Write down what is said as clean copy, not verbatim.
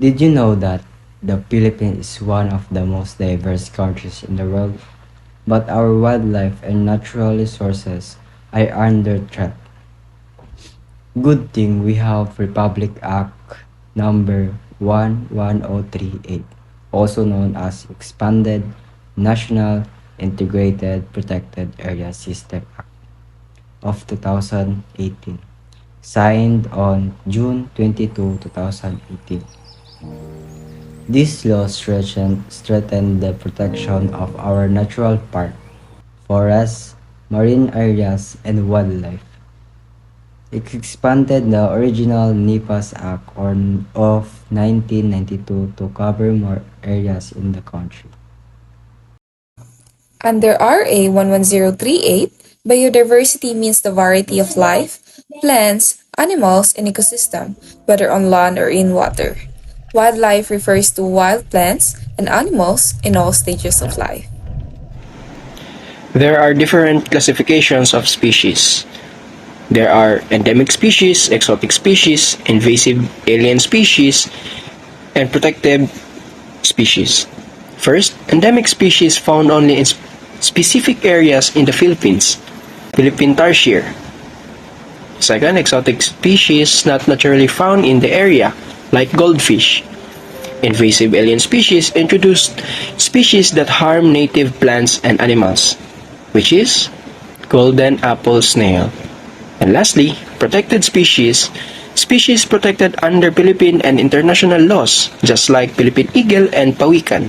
Did you know that the Philippines is one of the most diverse countries in the world, but our wildlife and natural resources are under threat? Good thing we have Republic Act number 11038, also known as Expanded National Integrated Protected Area System Act of 2018, signed on June 22, 2018. This law strengthened the protection of our natural park, forests, marine areas, and wildlife. It expanded the original NIPAS Act of 1992 to cover more areas in the country. Under RA 11038, biodiversity means the variety of life, plants, animals, and ecosystem, whether on land or in water. Wildlife refers to wild plants and animals in all stages of life. There are different classifications of species. There are endemic species, exotic species, invasive alien species, and protected species. First, endemic species found only in specific areas in the Philippines, Philippine Tarsier. Second, exotic species not naturally found in the area, like goldfish. Invasive alien species introduced species that harm native plants and animals, which is golden apple snail. And lastly, protected species, species protected under Philippine and international laws, just like Philippine eagle and pawikan.